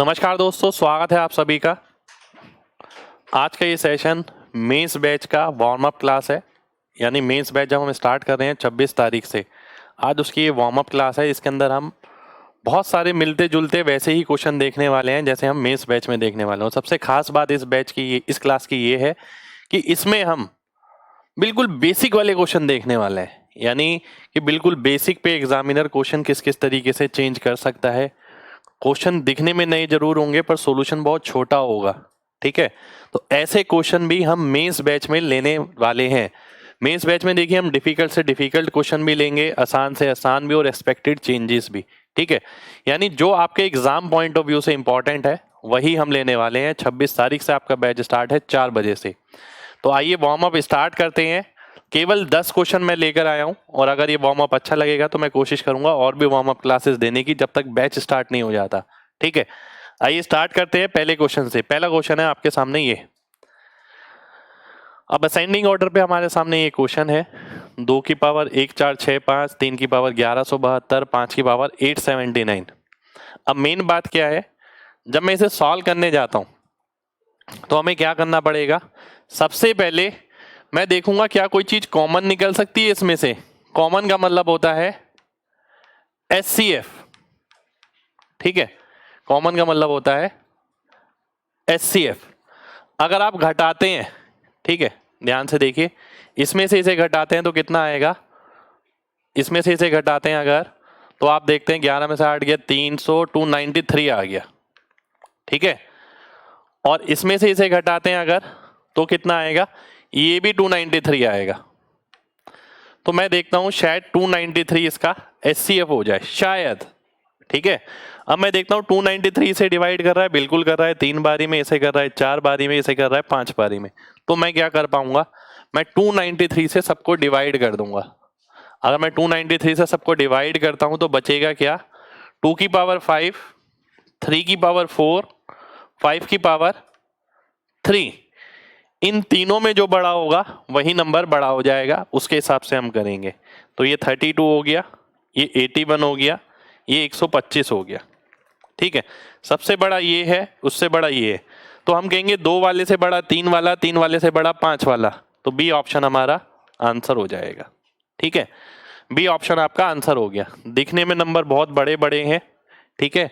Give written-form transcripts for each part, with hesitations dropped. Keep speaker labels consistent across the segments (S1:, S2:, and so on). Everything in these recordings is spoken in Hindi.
S1: नमस्कार दोस्तों, स्वागत है आप सभी का। आज का ये सेशन मेंस बैच का वार्म अप क्लास है। यानी मेंस बैच जब हम स्टार्ट कर रहे हैं 26 तारीख से, आज उसकी ये वार्म अप क्लास है। इसके अंदर हम बहुत सारे मिलते जुलते वैसे ही क्वेश्चन देखने वाले हैं जैसे हम मेंस बैच में देखने वाले हैं। और सबसे खास बात इस बैच की, इस क्लास की ये है कि इसमें हम बिल्कुल बेसिक वाले क्वेश्चन देखने वाले हैं। यानी कि बिल्कुल बेसिक पे एग्जामिनर क्वेश्चन किस किस तरीके से चेंज कर सकता है। क्वेश्चन दिखने में नए जरूर होंगे पर सॉल्यूशन बहुत छोटा होगा, ठीक है। तो ऐसे क्वेश्चन भी हम मेंस बैच में लेने वाले हैं। मेंस बैच में देखिए हम डिफिकल्ट से डिफिकल्ट क्वेश्चन भी लेंगे, आसान से आसान भी और एक्सपेक्टेड चेंजेस भी, ठीक है। यानी जो आपके एग्जाम पॉइंट ऑफ व्यू से इंपॉर्टेंट है वही हम लेने वाले हैं। 26 तारीख से आपका बैच स्टार्ट है 4 बजे से। तो आइए वार्म अप स्टार्ट करते हैं। केवल 10 क्वेश्चन मैं लेकर आया हूं और अगर ये वार्म अप अच्छा लगेगा तो मैं कोशिश करूंगा और भी वार्म अप क्लासेस देने की जब तक बैच स्टार्ट नहीं हो जाता, ठीक है। आइए स्टार्ट करते हैं पहले क्वेश्चन से। पहला क्वेश्चन है आपके सामने ये। अब असेंडिंग ऑर्डर पे हमारे सामने ये क्वेश्चन है। 2 की पावर 1 4 6 5, 3 की पावर 1172, 5 की पावर 879। अब मेन बात क्या है, जब मैं इसे सॉल्व करने जाता हूं तो हमें क्या करना पड़ेगा। सबसे पहले मैं देखूंगा क्या कोई चीज कॉमन निकल सकती है इसमें से। कॉमन का मतलब होता है HCF, ठीक है। कॉमन का मतलब होता है HCF। अगर आप घटाते हैं, ठीक है, ध्यान से देखिए, इसमें से इसे घटाते हैं तो कितना आएगा। इसमें से इसे घटाते हैं अगर, तो आप देखते हैं 11 में से 8 गया 300, 293 आ गया, ठीक है। और इसमें से इसे घटाते हैं अगर तो कितना आएगा, ये भी 293 आएगा। तो मैं देखता हूं शायद 293 इसका HCF हो जाए, शायद, ठीक है। अब मैं देखता हूं 293 से डिवाइड कर रहा है, बिल्कुल कर रहा है। 3 बारी में इसे कर रहा है, 4 बारी में इसे कर रहा है, 5 बारी में। तो मैं क्या कर पाऊंगा, मैं 293 से सबको डिवाइड कर दूंगा। अगर मैं 293 से सबको डिवाइड करता हूं तो बचेगा क्या, 2 की पावर 5, 3 की पावर 4, 5 की पावर 3। इन तीनों में जो बड़ा होगा वही नंबर बड़ा हो जाएगा, उसके हिसाब से हम करेंगे। तो ये 32 हो गया, ये 81 हो गया, ये 125 हो गया, ठीक है। सबसे बड़ा ये है, उससे बड़ा ये है। तो हम कहेंगे 2 वाले से बड़ा 3 वाला, 3 वाले से बड़ा 5 वाला। तो बी ऑप्शन हमारा आंसर हो जाएगा, ठीक है। बी ऑप्शन आपका आंसर हो गया। दिखने में नंबर बहुत बड़े बड़े हैं, ठीक है।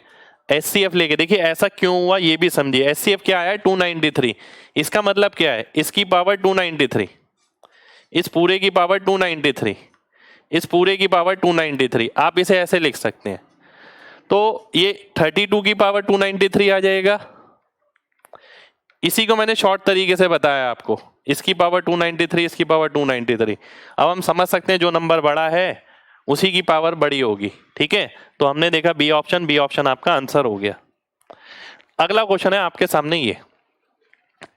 S1: HCF लेके देखिए ऐसा क्यों हुआ ये भी समझिए। HCF क्या आया, 293। इसका मतलब क्या है, इसकी पावर 293, इस पूरे की पावर 293, इस पूरे की पावर 293। आप इसे ऐसे लिख सकते हैं। तो ये 32 की पावर 293 आ जाएगा। इसी को मैंने शॉर्ट तरीके से बताया आपको, इसकी पावर 293, इसकी पावर 293। अब हम समझ सकते हैं जो नंबर बड़ा है उसी की पावर बड़ी होगी, ठीक है। तो हमने देखा बी ऑप्शन, बी ऑप्शन आपका आंसर हो गया। अगला क्वेश्चन है आपके सामने ये,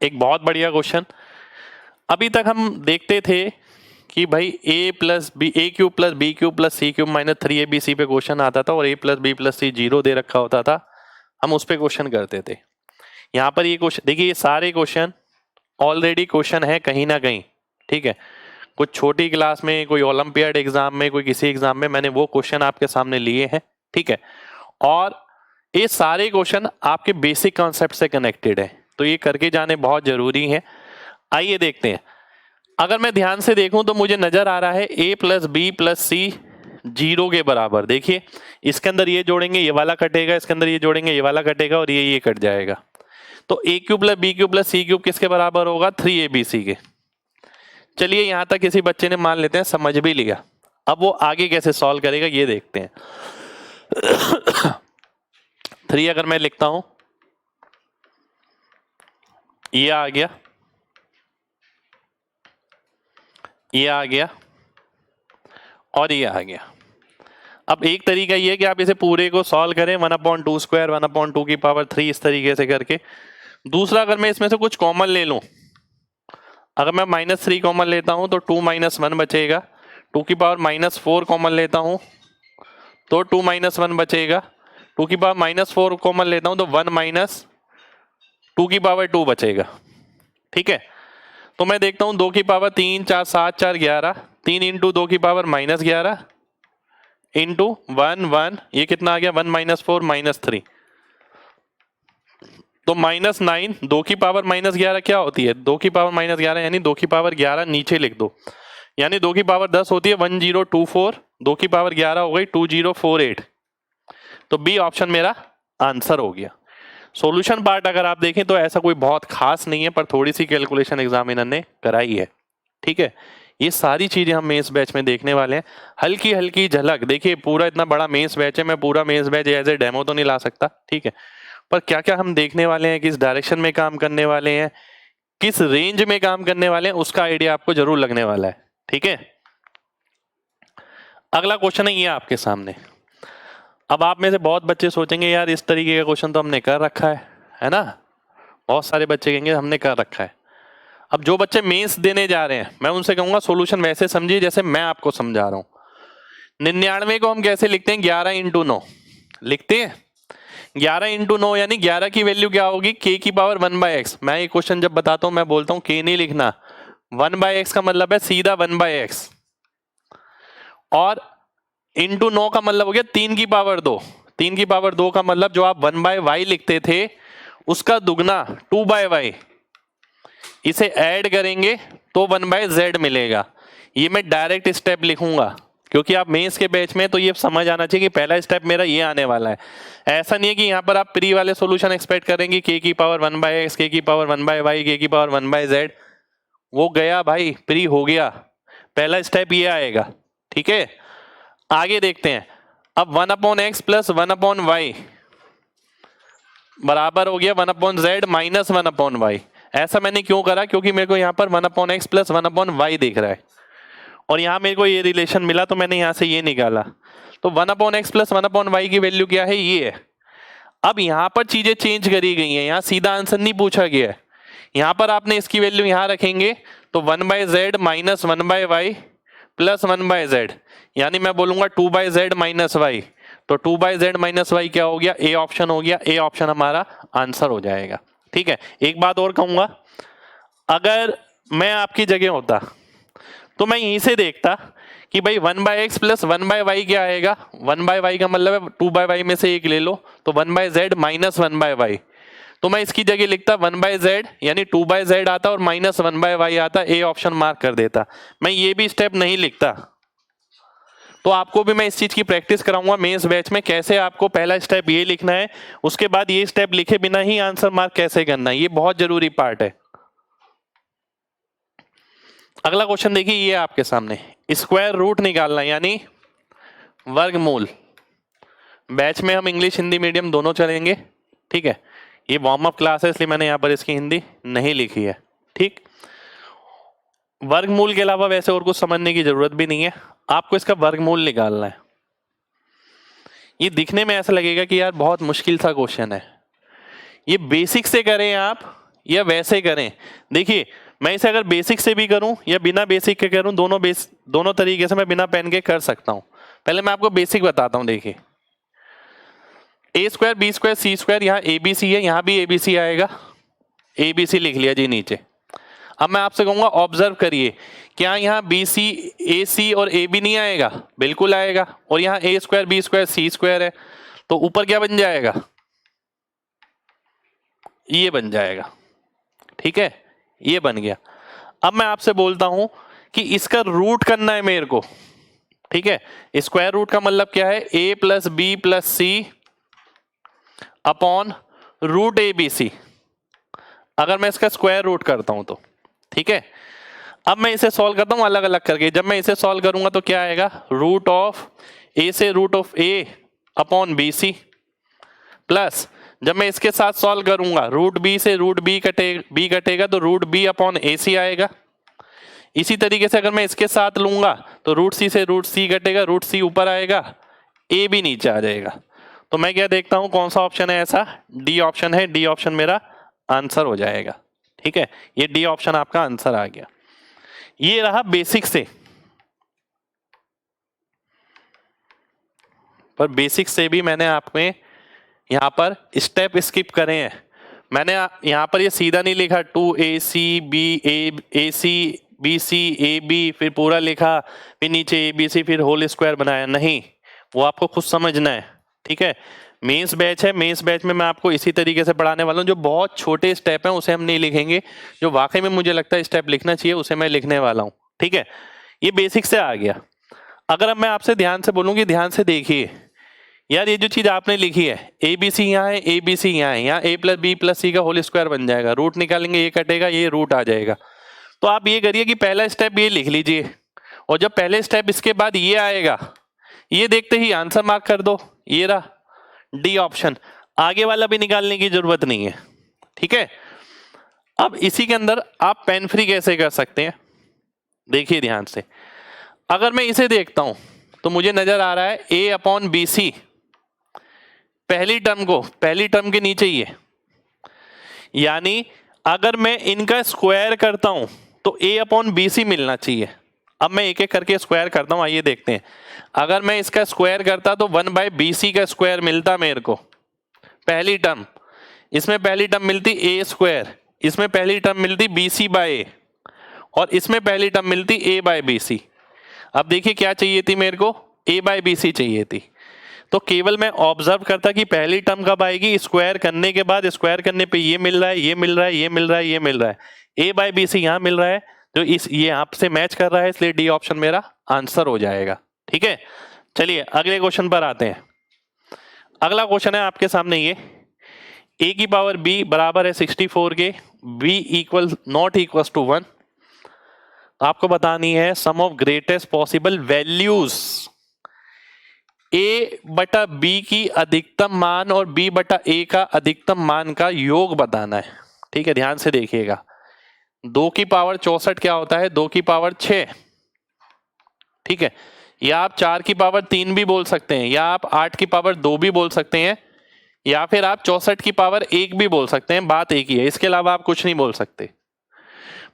S1: एक बहुत बढ़िया क्वेश्चन। अभी तक हम देखते थे कि भाई a plus B, A cube plus B cube plus C cube minus 3abc पे क्वेश्चन आता था और a plus B plus C 0 दे रखा होता था, हम उस पर क्वेश्चन करते थे। यहाँ पर ये क्वेश्चन देखिए, ये सारे क्वेश्चन ऑलरेडी क्वेश्चन है कहीं ना कहीं, ठीक है। कुछ छोटी क्लास में, कोई ओलंपियाड एग्जाम में, कोई किसी एग्जाम में मैंने वो क्वेश्चन आपके सामने लिए हैं, ठीक है। और ये सारे क्वेश्चन आपके बेसिक कॉन्सेप्ट से कनेक्टेड है, तो ये करके जाने बहुत जरूरी है। आइए देखते हैं। अगर मैं ध्यान से देखूं तो मुझे नजर आ रहा है a plus B plus C 0 के बराबर। देखिए इसके अंदर ये जोड़ेंगे ये वाला कटेगा, इसके अंदर ये जोड़ेंगे ये वाला कटेगा और ये कट जाएगा। तो a cube plus B cube plus C cube किसके बराबर होगा, 3abc के। चलिए यहां तक किसी बच्चे ने मान लेते हैं समझ भी लिया। अब वो आगे कैसे सॉल्व करेगा ये देखते हैं। 3 अगर मैं लिखता हूं, ये आ गया, ये आ गया और ये आ गया। अब एक तरीका ये है कि आप इसे पूरे को सॉल्व करें 1/2 स्क्वायर 1/2 की पावर 3 इस तरीके से करके। दूसरा, अगर मैं इसमें से कुछ कॉमन ले लूं, अगर मैं -3 कॉमन लेता हूं तो 2 - 1 बचेगा। 2 की पावर -4 कॉमन लेता हूं तो 2 - 1 बचेगा। 2 की पावर -4 कॉमन लेता हूं तो 1 - 2 की पावर 2 बचेगा, ठीक है। तो मैं देखता हूं 2 की पावर 3 4 7 4 11, 3 इंटू 2 की पावर -11 इंटू 1 1, ये कितना आ गया 1 - 4 -3। तो -9, 2 की पावर -11 क्या होती है? 2 की पावर -11 यानी 2 की पावर 11 नीचे लिख दो, यानी 2 की पावर 10 होती है 1024, 2 की पावर 11 हो गई 2048। तो बी ऑप्शन मेरा आंसर हो गया। सॉल्यूशन पार्ट अगर आप देखें तो ऐसा कोई बहुत खास नहीं है, पर थोड़ी सी कैलकुलेशन एग्जामिनर ने कराई है। ठीक है, ये सारी चीजें हम मेंस बैच में देखने वाले हैं। हल्की हल्की झलक देखिए, पूरा इतना बड़ा मेंस बैच है, मैं पूरा mains batch as a demo तो नहीं ला सकता, ठीक है, पर क्या क्या हम देखने वाले हैं, किस डायरेक्शन में काम करने वाले हैं, किस रेंज में काम करने वाले हैं, उसका आइडिया आपको जरूर लगने वाला है। ठीक है, अगला क्वेश्चन है ये आपके सामने। अब आप में से बहुत बच्चे सोचेंगे यार इस तरीके का क्वेश्चन तो हमने कर रखा है ना, बहुत सारे बच्चे कहेंगे हमने कर रखा है। अब जो बच्चे मेंस देने जा रहे हैं मैं उनसे कहूंगा सॉल्यूशन वैसे समझिए जैसे मैं आपको समझा रहा हूं। 99 को हम कैसे लिखते हैं? 11 × 9 लिखते हैं। 11 × 9 यानी 11 की वैल्यू क्या होगी? k की पावर 1/x। मैं ये क्वेश्चन जब बताता हूं मैं बोलता हूं k नहीं लिखना, 1/x का मतलब है सीधा 1/x, और इंटू 9 का मतलब हो गया 3 की पावर 2। 3 की पावर 2 का मतलब जो आप 1/y लिखते थे उसका दुगना 2/y, इसे ऐड करेंगे तो 1/z मिलेगा। ये मैं डायरेक्ट स्टेप लिखूंगा क्योंकि आप मेंस के बैच में तो ये समझ आना चाहिए कि पहला स्टेप मेरा ये आने वाला है। ऐसा नहीं है कि यहाँ पर आप प्री वाले सॉल्यूशन एक्सपेक्ट करेंगे k की पावर 1/x, k की पावर 1/y, k की पावर 1/z। वो गया भाई, प्री हो गया, पहला स्टेप ये आएगा। ठीक है, आगे देखते हैं। अब 1/x प्लस 1/y बराबर हो गया 1/z माइनस 1/y। ऐसा मैंने क्यों करा? क्योंकि मेरे को यहाँ पर 1/x प्लस 1/y दिख रहा है और यहाँ मेरे को ये रिलेशन मिला तो मैंने यहाँ से ये निकाला। तो 1/x प्लस 1/y की वैल्यू क्या है? ये है। अब यहाँ पर चीजें चेंज करी गई हैं, यहाँ सीधा आंसर नहीं पूछा गया है। यहाँ पर आपने इसकी वैल्यू यहाँ रखेंगे तो 1/z minus 1/y plus 1/z, यानी मैं बोलूंगा 2/z माइनस y। तो 2/z माइनस y क्या हो गया? ए ऑप्शन हो गया। ए ऑप्शन हमारा आंसर हो जाएगा। ठीक है, एक बात और कहूंगा, अगर मैं आपकी जगह होता तो मैं यहीं से देखता कि भाई 1/x प्लस 1/y क्या आएगा? 1/y का मतलब है 2/y में से एक ले लो, तो 1/z माइनस 1/y। तो मैं इसकी जगह लिखता 1/z यानी 2/z आता और माइनस 1/y आता, ए ऑप्शन मार्क कर देता। मैं ये भी स्टेप नहीं लिखता। तो आपको भी मैं इस चीज की प्रैक्टिस कराऊंगा मेंस बैच में, कैसे आपको पहला स्टेप ये लिखना है, उसके बाद ये स्टेप लिखे बिना ही आंसर मार्क कैसे करना है, ये बहुत जरूरी पार्ट है। अगला क्वेश्चन देखिए, ये आपके सामने स्क्वायर रूट निकालना यानी वर्गमूल। बैच में हम इंग्लिश हिंदी मीडियम दोनों चलेंगे। ठीक है, ये वार्म अप क्लास है इसलिए मैंने यहाँ पर इसकी हिंदी नहीं लिखी है। ठीक, वर्गमूल के अलावा वैसे और कुछ समझने की जरूरत भी नहीं है, आपको इसका वर्गमूल निकालना है। ये दिखने में ऐसा लगेगा कि यार बहुत मुश्किल सा क्वेश्चन है, ये बेसिक से करें आप या वैसे करें। देखिए, मैं इसे अगर बेसिक से भी करूं या बिना बेसिक के करूं, दोनों तरीके से मैं बिना पेन के कर सकता हूं। पहले मैं आपको बेसिक बताता हूं। देखिए, a² b² c², यहाँ ABC है, यहाँ भी ABC आएगा, ABC लिख लिया जी नीचे। अब मैं आपसे कहूंगा ऑब्जर्व करिए, क्या यहाँ BC AC और AB नहीं आएगा? बिल्कुल आएगा। और यहाँ a² b² c² है, तो ऊपर क्या बन जाएगा? ये बन जाएगा। ठीक है, ये बन गया। अब मैं आपसे बोलता हूं कि इसका रूट करना है मेरे को। ठीक है, स्क्वायर रूट का मतलब क्या है? a plus B plus C upon root ABC। अगर मैं इसका स्क्वायर रूट करता हूं तो ठीक है, अब मैं इसे सॉल्व करता हूं अलग अलग करके। जब मैं इसे सॉल्व करूंगा तो क्या आएगा? रूट ऑफ a से root of a upon BC, plus जब मैं इसके साथ सॉल्व करूंगा रूट b से रूट b कटेगा तो रूट b अपॉन AC आएगा। इसी तरीके से अगर मैं इसके साथ लूंगा तो रूट c से रूट c कटेगा, रूट c ऊपर आएगा, a भी नीचे आ जाएगा। तो मैं क्या देखता हूं कौन सा ऑप्शन है ऐसा? डी ऑप्शन है, डी ऑप्शन मेरा आंसर हो जाएगा। ठीक है, ये डी ऑप्शन आपका आंसर आ गया। ये रहा बेसिक से, पर बेसिक से भी मैंने आप में यहाँ पर स्टेप स्किप करे हैं। मैंने यहाँ पर ये सीधा नहीं लिखा 2AC BC AB फिर पूरा लिखा, फिर नीचे ABC फिर होल स्क्वायर बनाया, नहीं, वो आपको खुद समझना है। ठीक है, मेंस बैच है, मेंस बैच में मैं आपको इसी तरीके से पढ़ाने वाला हूँ। जो बहुत छोटे स्टेप हैं उसे हम नहीं लिखेंगे, जो वाकई में मुझे लगता है स्टेप लिखना चाहिए उसे मैं लिखने वाला हूँ। ठीक है, ये बेसिक से आ गया। अगर अब मैं आपसे ध्यान से बोलूँगी, ध्यान से देखिए यार, ये जो चीज आपने लिखी है ए बी सी यहाँ है, ए बी सी यहाँ है, यहाँ ए प्लस बी प्लस सी का होल स्क्वायर बन जाएगा, रूट निकालेंगे ये कटेगा, ये रूट आ जाएगा। तो आप ये करिए कि पहला स्टेप ये लिख लीजिए, और जब पहले स्टेप इसके बाद ये आएगा, ये देखते ही आंसर मार्क कर दो, ये रहा डी ऑप्शन। आगे वाला भी निकालने की जरूरत नहीं है। ठीक है, अब इसी के अंदर आप पेन फ्री कैसे कर सकते हैं, देखिए ध्यान से। अगर मैं इसे देखता हूं तो मुझे नजर आ रहा है ए अपॉन बी सी, पहली टर्म को पहली टर्म के नीचे ही है, यानी अगर मैं इनका स्क्वायर करता हूं तो ए अपॉन बी सी मिलना चाहिए। अब मैं एक एक करके स्क्वायर करता हूं, आइए देखते हैं। अगर मैं इसका स्क्वायर करता तो 1/BC का स्क्वायर मिलता मेरे को, पहली टर्म। इसमें पहली टर्म मिलती ए स्क्वायर, इसमें पहली टर्म मिलती BC/A, और इसमें पहली टर्म मिलती A/BC। अब देखिए क्या चाहिए थी मेरे को, A/BC चाहिए थी। तो केवल मैं ऑब्जर्व करता कि पहली टर्म कब आएगी, स्क्वायर करने के बाद। स्क्वायर करने पे ये मिल रहा है, ये मिल रहा है, ये मिल रहा है, ये मिल रहा है, A/BC यहाँ मिल रहा है, तो इस ये आपसे मैच कर रहा है, इसलिए डी ऑप्शन मेरा आंसर हो जाएगा। ठीक है, चलिए अगले क्वेश्चन पर आते हैं। अगला क्वेश्चन है आपके सामने ये, a की पावर b बराबर है 64 के, b equal not equal to 1। आपको बतानी है sum of greatest possible values, a बटा b की अधिकतम मान और b बटा a का अधिकतम मान का योग बताना है। ठीक है, ध्यान से देखिएगा। 2 की पावर 64 क्या होता है, 2 की पावर 6। ठीक है, या आप 4 की पावर 3 भी बोल सकते हैं, या आप 8 की पावर 2 भी बोल सकते हैं, या फिर आप 64 की पावर 1 भी बोल सकते हैं। बात एक ही है, इसके अलावा आप कुछ नहीं बोल सकते।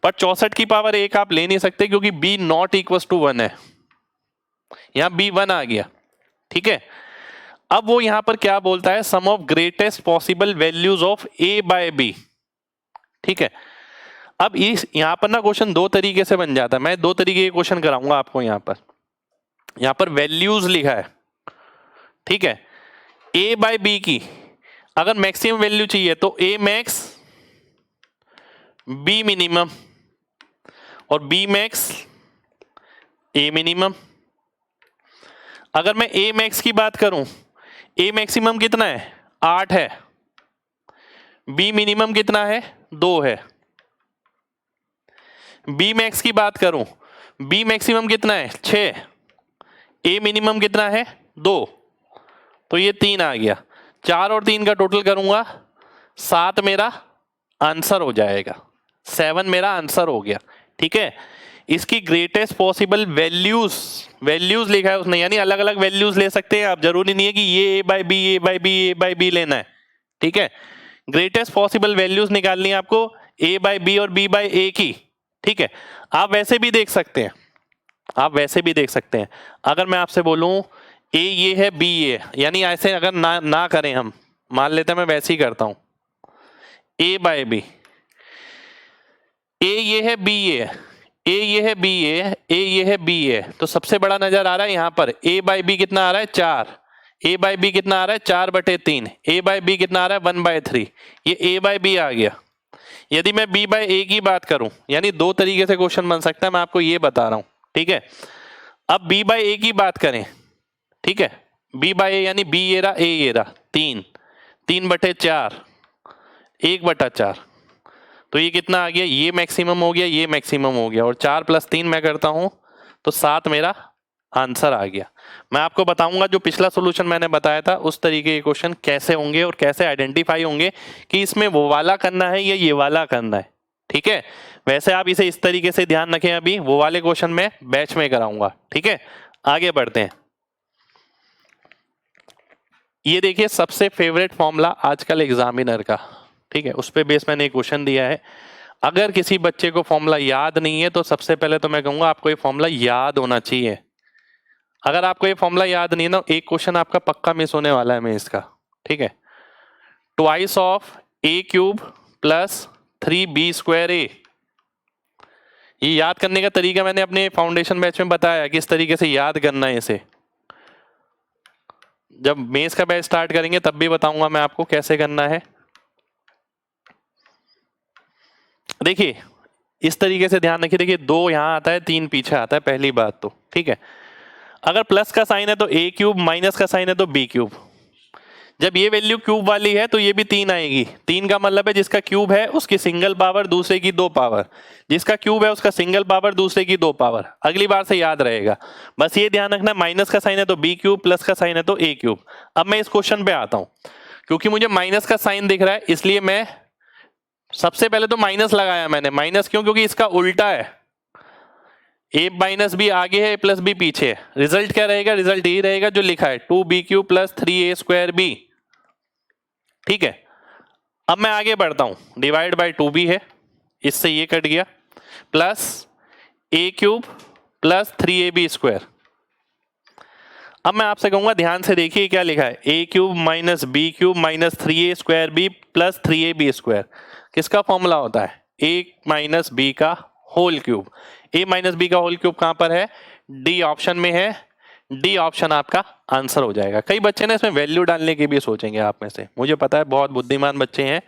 S1: पर 64 की पावर 1 आप ले नहीं सकते क्योंकि b नॉट इक्वल टू 1 है, यहां b 1 आ गया। ठीक है, अब वो यहां पर क्या बोलता है, sum of greatest possible values of a/b। ठीक है, अब इस यहां पर ना क्वेश्चन दो तरीके से बन जाता है, मैं दो तरीके के क्वेश्चन कराऊंगा आपको। यहां पर वैल्यूज लिखा है। ठीक है, a/b की अगर मैक्सिमम वैल्यू चाहिए तो a मैक्स, b मिनिमम, और b मैक्स a मिनिमम। अगर मैं a मैक्स की बात करूं, a मैक्सिमम कितना है, 8 है, b मिनिमम कितना है, 2 है। b मैक्स की बात करूं, b मैक्सिमम कितना है, 6, a मिनिमम कितना है, 2, तो ये 3 आ गया। 4 और 3 का टोटल करूंगा 7 मेरा आंसर हो जाएगा, 7 मेरा आंसर हो गया। ठीक है, इसकी ग्रेटेस्ट पॉसिबल वैल्यूज लिखा है उसने, यानी अलग अलग वैल्यूज ले सकते हैं आप, जरूरी नहीं है कि ये a/b लेना है। ठीक है, ग्रेटेस्ट पॉसिबल वैल्यूज निकालनी है आपको a/b और b/a की। ठीक है, आप वैसे भी देख सकते हैं, आप वैसे भी देख सकते हैं। अगर मैं आपसे बोलूं a ये है, b ये, यानी ऐसे अगर ना करें, हम मान लेते हैं, मैं वैसे ही करता हूं, a/b, a ये है, b ये है, a ये है, b ये है, a ये है, b ये है, तो सबसे बड़ा नजर आ रहा है यहां पर a/b कितना आ रहा है, 4, a/b कितना आ रहा है, 4/3, a/b कितना आ रहा है, 1/3, ये a/b आ गया। यदि मैं b/a की बात करूं, यानी दो तरीके से क्वेश्चन बन सकता है, मैं आपको ये बता रहा हूं। ठीक है, अब b/a की बात करें, ठीक है, b/a यानी b ये रहा, a ये रहा, 3/4, 1/4, तो ये कितना आ गया, ये मैक्सिमम हो गया, ये मैक्सिमम हो गया, और 4 + 3 मैं करता हूं तो 7 मेरा आंसर आ गया। मैं आपको बताऊंगा जो पिछला सॉल्यूशन मैंने बताया था उस तरीके के क्वेश्चन कैसे होंगे और कैसे आइडेंटिफाई होंगे कि इसमें वो वाला करना है या ये वाला करना है। ठीक है, वैसे आप इसे इस तरीके से ध्यान रखें, अभी वो वाले क्वेश्चन में बैच में कराऊंगा। ठीक है, आगे बढ़ते हैं। ये देखिए सबसे फेवरेट फॉर्मूला आजकल एग्जामिनर का, ठीक है, उस पे बेस मैंने एक क्वेश्चन दिया है। अगर किसी बच्चे को फॉर्मूला याद नहीं है तो सबसे पहले तो मैं कहूंगा आपको ये फॉर्मूला याद होना चाहिए। अगर आपको ये फॉर्मूला याद नहीं है ना, एक क्वेश्चन आपका पक्का मिस होने वाला है मैं इसका। ठीक है, ट्वाइस ऑफ a³ + 3b²a, ये याद करने का तरीका मैंने अपने फाउंडेशन बैच में बताया किस तरीके से याद करना है इसे। जब मेंस का बैच स्टार्ट करेंगे तब भी बताऊंगा मैं आपको कैसे करना है। देखिए इस तरीके से ध्यान रखिए, देखिए 2 यहाँ आता है 3 पीछे आता है, पहली बात तो ठीक है। अगर प्लस का साइन है तो a क्यूब, माइनस का साइन है तो b क्यूब। जब ये वैल्यू क्यूब वाली है तो ये भी 3 आएगी। 3 का मतलब है जिसका क्यूब है उसकी सिंगल पावर, दूसरे की 2 पावर, जिसका क्यूब है उसका सिंगल पावर, दूसरे की 2 पावर। अगली बार से याद रहेगा, बस ये ध्यान रखना माइनस का साइन है तो b क्यूब, प्लस का साइन है तो a क्यूब। अब मैं इस क्वेश्चन पे आता हूं, क्योंकि मुझे माइनस का साइन दिख रहा है इसलिए मैं सबसे पहले तो माइनस लगाया मैंने। माइनस क्यों? क्योंकि इसका उल्टा है, a माइनस बी आगे है, प्लस बी पीछे है। रिजल्ट क्या रहेगा? रिजल्ट यही रहेगा जो लिखा है 2b cube plus 3a square b। ठीक है, अब मैं आगे बढ़ता हूं, डिवाइड बाय 2b है, इससे ये कट गया, plus a cube plus 3ab square. अब मैं आपसे कहूंगा ध्यान से देखिए क्या लिखा है, a cube minus b cube minus 3a square b plus 3ab square. किसका फॉर्मूला होता है? a माइनस b का whole cube. a minus b का होल क्यूब कहां पर है? डी ऑप्शन में है। डी ऑप्शन आपका आंसर हो जाएगा। कई बच्चे ना इसमें वैल्यू डालने की भी सोचेंगे, आप में से मुझे पता है बहुत बुद्धिमान बच्चे हैं,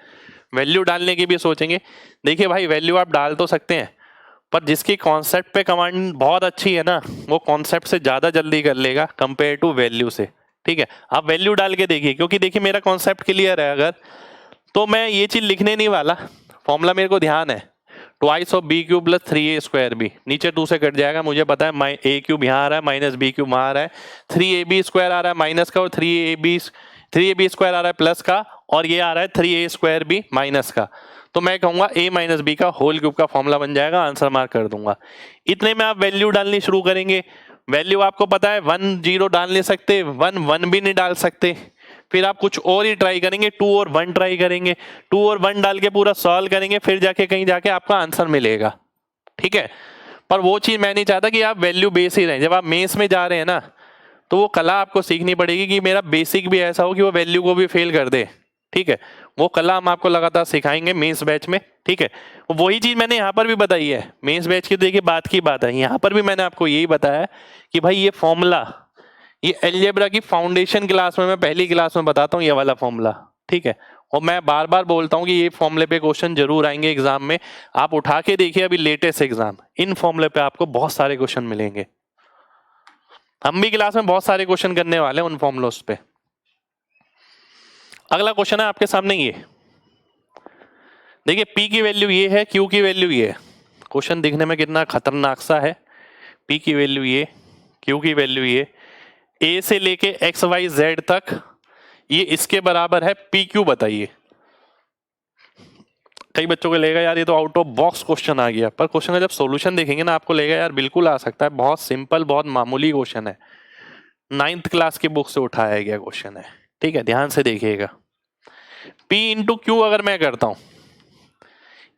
S1: वैल्यू डालने की भी सोचेंगे। देखिए भाई वैल्यू आप डाल तो सकते हैं, पर जिसकी कॉन्सेप्ट पे कमांड बहुत अच्छी है ना, वो कॉन्सेप्ट से ज़्यादा जल्दी कर लेगा कंपेयर टू वैल्यू से। ठीक है, आप वैल्यू डाल के देखिए, क्योंकि देखिए मेरा कॉन्सेप्ट क्लियर है अगर, तो मैं ये चीज़ लिखने नहीं वाला। फॉर्मूला मेरे को ध्यान है, twice of B cube plus 3a square B, नीचे 2 से कट जाएगा, मुझे पता है a क्यूब यहाँ आ रहा है माइनस b क्यूब वहाँ आ रहा है, 3ab स्क्वायर आ रहा है माइनस का, और 3ab स्क्वायर आ रहा है प्लस का, और ये आ रहा है 3a स्क्वायर b माइनस का। तो मैं कहूंगा a माइनस बी का होल क्यूब का फॉर्मूला बन जाएगा, आंसर मार्क कर दूंगा। इतने में आप वैल्यू डालनी शुरू करेंगे। वैल्यू आपको पता है 1 0 डाल नहीं सकते, 1 1 भी नहीं डाल सकते। फिर आप कुछ और ही ट्राई करेंगे, 2 और 1 ट्राई करेंगे, 2 और 1 डाल के पूरा सॉल्व करेंगे, फिर जाके कहीं जाके आपका आंसर मिलेगा। ठीक है, पर वो चीज मैं नहीं चाहता कि आप वैल्यू बेस ही रहें। जब आप मेंस में जा रहे हैं ना, तो वो कला आपको सीखनी पड़ेगी कि मेरा बेसिक भी ऐसा हो कि वो वैल्यू को भी फेल कर दे। ठीक है, वो कला हम आपको लगातार सिखाएंगे मेंस बैच में। ठीक है, वही चीज मैंने यहाँ पर भी बताई है मेंस बैच की। देखिए बात की बात है, यहाँ पर भी मैंने आपको यही बताया कि भाई ये फॉर्मूला, ये अलजेब्रा की फाउंडेशन क्लास में मैं पहली क्लास में बताता हूँ ये वाला फॉर्मूला। ठीक है, और मैं बार बार बोलता हूँ कि ये फॉर्मूले पे क्वेश्चन जरूर आएंगे एग्जाम में। आप उठा के देखिए अभी लेटेस्ट एग्जाम, इन फॉर्मूले पे आपको बहुत सारे क्वेश्चन मिलेंगे। हम भी क्लास में बहुत सारे क्वेश्चन करने वाले हैं उन फॉर्मूलोस पे। अगला क्वेश्चन है आपके सामने ये, देखिए P की वैल्यू ये है, Q की वैल्यू ये है। क्वेश्चन दिखने में कितना खतरनाक सा है। P की वैल्यू ये, Q की वैल्यू ये, A से लेके XYZ तक ये इसके बराबर है, PQ बताइए। कई बच्चों को लगेगा यार ये तो आउट ऑफ बॉक्स क्वेश्चन आ गया, पर क्वेश्चन का जब सॉल्यूशन देखेंगे ना आपको लगेगा यार बिल्कुल आ सकता है। बहुत सिंपल, बहुत मामूली क्वेश्चन है, 9th क्लास की बुक से उठाया गया क्वेश्चन है। ठीक है, ध्यान से देखिएगा। P इंटू क्यू अगर मैं करता हूं,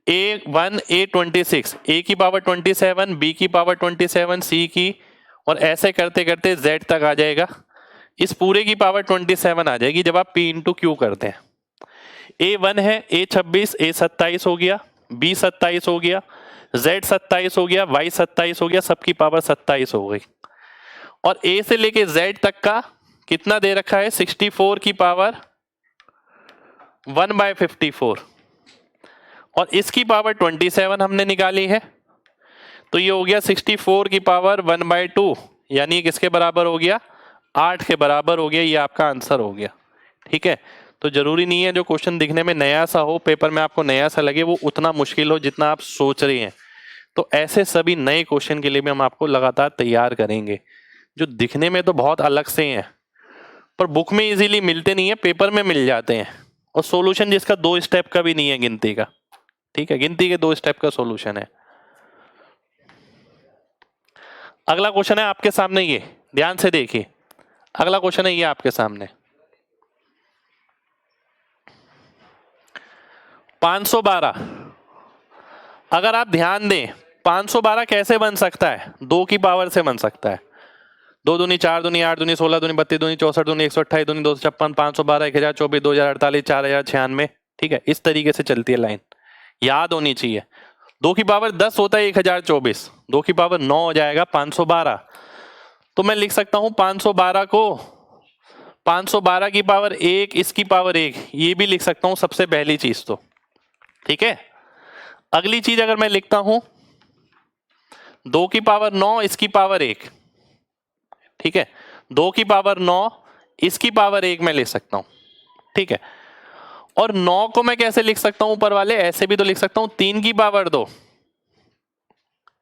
S1: A1 A26, A की पावर 27, B की पावर 27, C की, और ऐसे करते करते Z तक आ जाएगा। इस पूरे की पावर 27 आ जाएगी जब आप P इंटू क्यू करते हैं। A1 है, A26, A27 हो गया, B 27 हो गया, Z 27 हो गया, Y 27 हो गया, सबकी पावर 27 हो गई। और A से लेके Z तक का कितना दे रखा है? 64 की पावर 1/54, और इसकी पावर 27 हमने निकाली है, तो ये हो गया 64 की पावर 1/2, यानी किसके बराबर हो गया? 8 के बराबर हो गया। ये आपका आंसर हो गया। ठीक है, तो जरूरी नहीं है जो क्वेश्चन दिखने में नया सा हो, पेपर में आपको नया सा लगे, वो उतना मुश्किल हो जितना आप सोच रहे हैं। तो ऐसे सभी नए क्वेश्चन के लिए भी हम आपको लगातार तैयार करेंगे, जो दिखने में तो बहुत अलग से हैं पर बुक में इजीली मिलते नहीं है, पेपर में मिल जाते हैं। और सॉल्यूशन जिसका 2 स्टेप का भी नहीं है गिनती का। ठीक है, गिनती के 2 स्टेप का सॉल्यूशन है। अगला क्वेश्चन है आपके सामने, ये ध्यान से देखिए। अगला क्वेश्चन है ये आपके सामने, 512। अगर आप ध्यान दें 512 कैसे बन सकता है? 2 की पावर से बन सकता है। 2 दूनी 4 दूनी 8 दूनी 16 दूनी 32 दूनी 64 दूनी 128 दूनी 256, 512, 1024, 2048, 4096। ठीक है, इस तरीके से चलती है लाइन, याद होनी चाहिए। 2 की पावर 10 होता है 1024, 2 की पावर 9 हो जाएगा 512। तो मैं लिख सकता हूं 512 को 512 की पावर 1 इसकी पावर 1, ये भी लिख सकता हूं सबसे पहली चीज तो, ठीक है। अगली चीज अगर मैं लिखता हूं 2 की पावर 9 इसकी पावर 1, ठीक है, 2 की पावर 9 इसकी पावर 1 मैं लिख सकता हूं, ठीक है। और 9 को मैं कैसे लिख सकता हूं ऊपर वाले, ऐसे भी तो लिख सकता हूं 3 की पावर 2,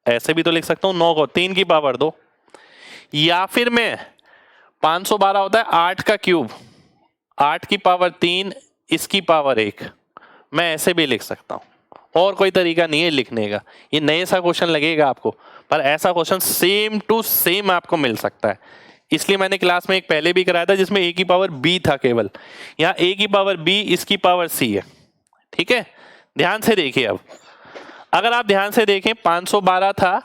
S1: ऐसे भी तो लिख सकता हूं 9 को 3 की पावर 2, या फिर मैं 512 होता है 8 का क्यूब, 8 की पावर 3 इसकी पावर 1, मैं ऐसे भी लिख सकता हूं। और कोई तरीका नहीं है लिखने का, ये नए सा क्वेश्चन लगेगा आपको, पर ऐसा क्वेश्चन सेम टू सेम आपको मिल सकता है। इसलिए मैंने क्लास में एक पहले भी कराया था जिसमें a की पावर b था केवल, यहाँ a की पावर b इसकी पावर c है, ठीक है। ध्यान से देखिए, अब अगर आप ध्यान से देखें 512 था,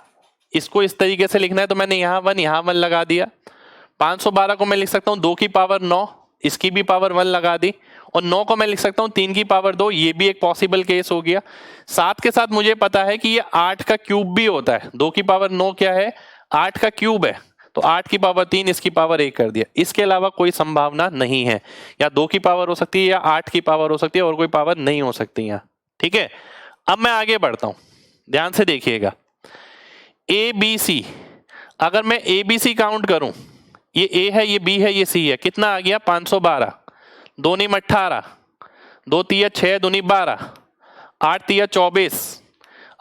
S1: इसको इस तरीके से लिखना है तो मैंने यहाँ 1 लगा दिया। 512 को मैं लिख सकता हूँ 2 की पावर 9, इसकी भी पावर 1 लगा दी, और 9 को मैं लिख सकता हूँ 3 की पावर 2, ये भी एक पॉसिबल केस हो गया। साथ के साथ मुझे पता है कि ये 8 का क्यूब भी होता है, 2 की पावर 9 क्या है, 8 का क्यूब है, तो 8 की पावर 3 इसकी पावर 1 कर दिया। इसके अलावा कोई संभावना नहीं है, या 2 की पावर हो सकती है या 8 की पावर हो सकती है, और कोई पावर नहीं हो सकती यहाँ, ठीक है। अब मैं आगे बढ़ता हूं, ध्यान से देखिएगा। ए बी सी, अगर मैं ए बी सी काउंट करूं, ये ए है, ये बी है, ये सी है, कितना आ गया 512, 2 नी 18, 2 तिया 6, 2 नी 12, 8 तिया 24।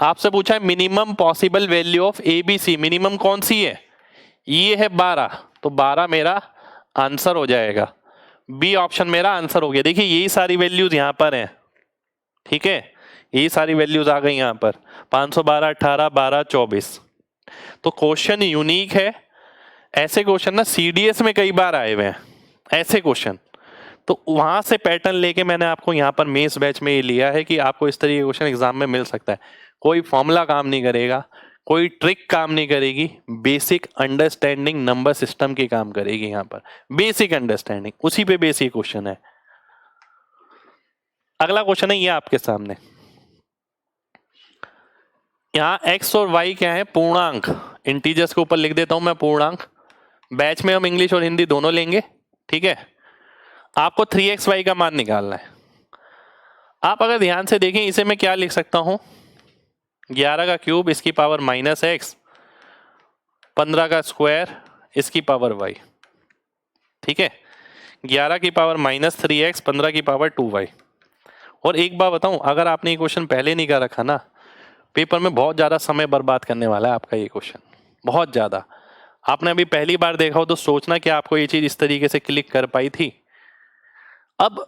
S1: आपसे पूछा है minimum possible value of A B C, minimum कौन सी है, ये है 12, तो 12 मेरा आंसर हो जाएगा, बी ऑप्शन मेरा आंसर हो गया। देखिए यही सारी वैल्यूज यहां पर हैं, ठीक है, यही सारी वैल्यूज आ गई यहां पर 512, 18, 12, 24। तो क्वेश्चन यूनिक है, ऐसे क्वेश्चन ना सीडीएस में कई बार आए हुए हैं ऐसे क्वेश्चन, तो वहां से पैटर्न लेके मैंने आपको यहाँ पर मेंस बैच में ये लिया है कि आपको इस तरीके का क्वेश्चन एग्जाम में मिल सकता है। कोई फॉर्मूला काम नहीं करेगा, कोई ट्रिक काम नहीं करेगी, बेसिक अंडरस्टैंडिंग नंबर सिस्टम की काम करेगी। यहाँ पर बेसिक अंडरस्टैंडिंग, उसी पे बेसिक क्वेश्चन है। अगला क्वेश्चन है ये आपके सामने, यहाँ x और y क्या है, पूर्णांक, इंटीजर्स के ऊपर लिख देता हूं मैं पूर्णांक। बैच में हम इंग्लिश और हिंदी दोनों लेंगे, ठीक है। आपको 3xy का मान निकालना है। आप अगर ध्यान से देखें, इसे मैं क्या लिख सकता हूं, 11 का क्यूब इसकी पावर -x, 15 का स्क्वायर इसकी पावर y, ठीक है। 11 की पावर -3x, 15 की पावर 2y। और एक बात बताऊं, अगर आपने ये क्वेश्चन पहले नहीं कर रखा ना, पेपर में बहुत ज़्यादा समय बर्बाद करने वाला है आपका ये क्वेश्चन, बहुत ज़्यादा। आपने अभी पहली बार देखा हो तो सोचना कि आपको ये चीज़ इस तरीके से क्लिक कर पाई थी। अब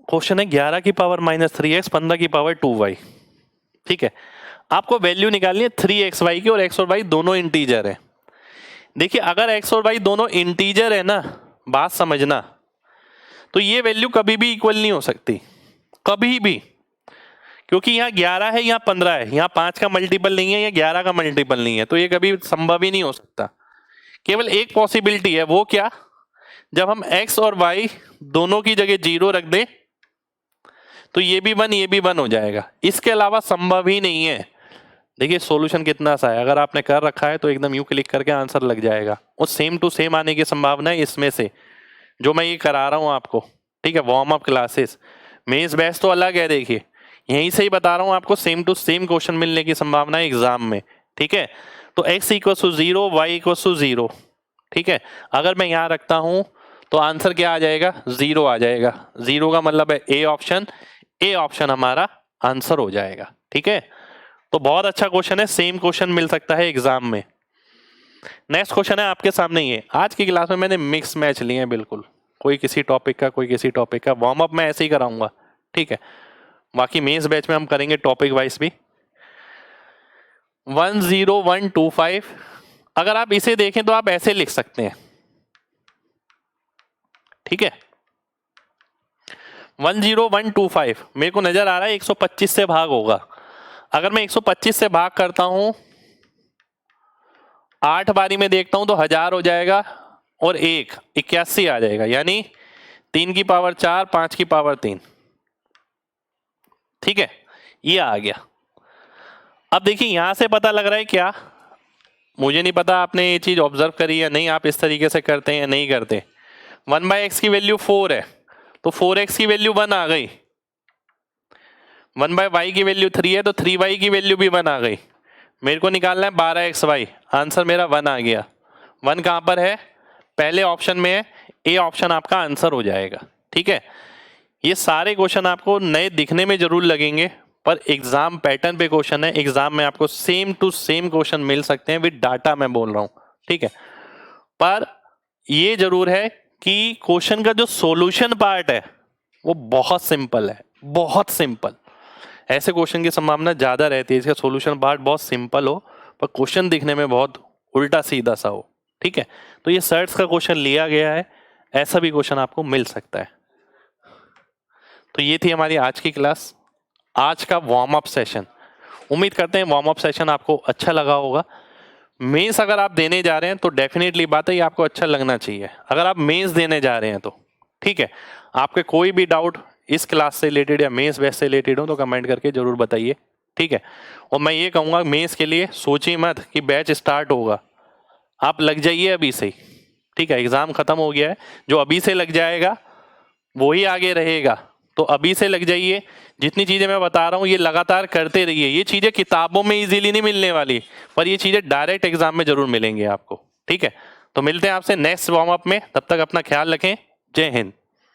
S1: क्वेश्चन है 11 की पावर -3x, 15 की पावर 2y, ठीक है। आपको वैल्यू निकालनी है 3xy की, और x और y दोनों इंटीजर है। देखिए अगर x और y दोनों इंटीजर है ना, बात समझना, तो ये वैल्यू कभी भी इक्वल नहीं हो सकती, कभी भी, क्योंकि यहाँ 11 है, यहाँ 15 है, यहाँ 5 का मल्टीपल नहीं है, यहाँ 11 का मल्टीपल नहीं है, तो ये कभी संभव ही नहीं हो सकता। केवल एक पॉसिबिलिटी है, वो क्या, जब हम x और y दोनों की जगह 0 रख दें तो ये भी 1 ये भी 1 हो जाएगा, इसके अलावा संभव ही नहीं है। देखिए सॉल्यूशन कितना सा है, अगर आपने कर रखा है तो एकदम यूं क्लिक करके आंसर लग जाएगा, और सेम टू सेम आने की संभावना है इसमें से जो मैं ये करा रहा हूँ आपको, ठीक है। Warm up classes, mains batch तो अलग है, देखिए यहीं से ही बता रहा हूँ आपको, सेम टू सेम क्वेश्चन मिलने की संभावना है एग्जाम में, ठीक है। तो x = 0, y = 0, ठीक है। अगर मैं यहाँ रखता हूँ तो आंसर क्या आ जाएगा, 0 आ जाएगा। 0 का मतलब है ए ऑप्शन हमारा आंसर हो जाएगा, ठीक है। तो बहुत अच्छा क्वेश्चन है, सेम क्वेश्चन मिल सकता है एग्जाम में। नेक्स्ट क्वेश्चन है आपके सामने, ये आज की क्लास में मैंने मिक्स मैच लिए हैं, बिल्कुल कोई किसी टॉपिक का, कोई किसी टॉपिक का। वार्म अप मैं ऐसे ही कराऊंगा, ठीक है, बाकी मेंस बैच में हम करेंगे टॉपिक वाइज भी। 10125, अगर आप इसे देखें तो आप ऐसे लिख सकते हैं, ठीक है। 10125 मेरे को नजर आ रहा है 125 से भाग होगा। अगर मैं 125 से भाग करता हूं, 8 बारी में देखता हूं तो 1000 हो जाएगा, और 1 81 आ जाएगा, यानी 3 की पावर 4, 5 की पावर 3, ठीक है, ये आ गया। अब देखिए यहां से पता लग रहा है क्या, मुझे नहीं पता आपने ये चीज ऑब्जर्व करी या नहीं, आप इस तरीके से करते हैं या नहीं करते। 1/x की वैल्यू 4 है तो 4x की वैल्यू 1 आ गई। 1/y की वैल्यू 3 है तो 3y की वैल्यू भी 1 आ गई। मेरे को निकालना है 12xy, आंसर मेरा 1 आ गया। 1 कहां पर है? पहले ऑप्शन में है, ए ऑप्शन आपका आंसर हो जाएगा। ठीक है, ये सारे क्वेश्चन आपको नए दिखने में जरूर लगेंगे पर एग्जाम पैटर्न पे क्वेश्चन है, एग्जाम में आपको सेम टू सेम क्वेश्चन मिल सकते हैं विद डाटा, मैं बोल रहा हूं। ठीक है, पर ये जरूर है कि क्वेश्चन का जो सॉल्यूशन पार्ट है वो बहुत सिंपल है, बहुत सिंपल। ऐसे क्वेश्चन की संभावना ज्यादा रहती है इसका सॉल्यूशन पार्ट बहुत सिंपल हो पर क्वेश्चन दिखने में बहुत उल्टा सीधा सा हो। ठीक है, तो ये सर्ट्स का क्वेश्चन लिया गया है, ऐसा भी क्वेश्चन आपको मिल सकता है। तो ये थी हमारी आज की क्लास, आज का वार्म अप सेशन। उम्मीद करते हैं वार्म अप सेशन आपको अच्छा लगा होगा। मेंस अगर आप देने जा रहे हैं तो डेफिनेटली बात है ये आपको अच्छा लगना चाहिए, अगर आप मेंस देने जा रहे हैं तो। ठीक है, आपके कोई भी डाउट इस क्लास से रिलेटेड या मेंस बैच से रिलेटेड हो तो कमेंट करके जरूर बताइए। ठीक है, और मैं ये कहूँगा मेंस के लिए सोचिए मत कि बैच स्टार्ट होगा, आप लग जाइए अभी से ही। ठीक है, एग्जाम खत्म हो गया है, जो अभी से लग जाएगा वही आगे रहेगा, तो अभी से लग जाइए। जितनी चीजें मैं बता रहा हूँ ये लगातार करते रहिए। ये चीजें किताबों में इजीली नहीं मिलने वाली पर ये चीजें डायरेक्ट एग्जाम में जरूर मिलेंगे आपको। ठीक है, तो मिलते हैं आपसे नेक्स्ट वार्म अप में, तब तक अपना ख्याल रखें। जय हिंद।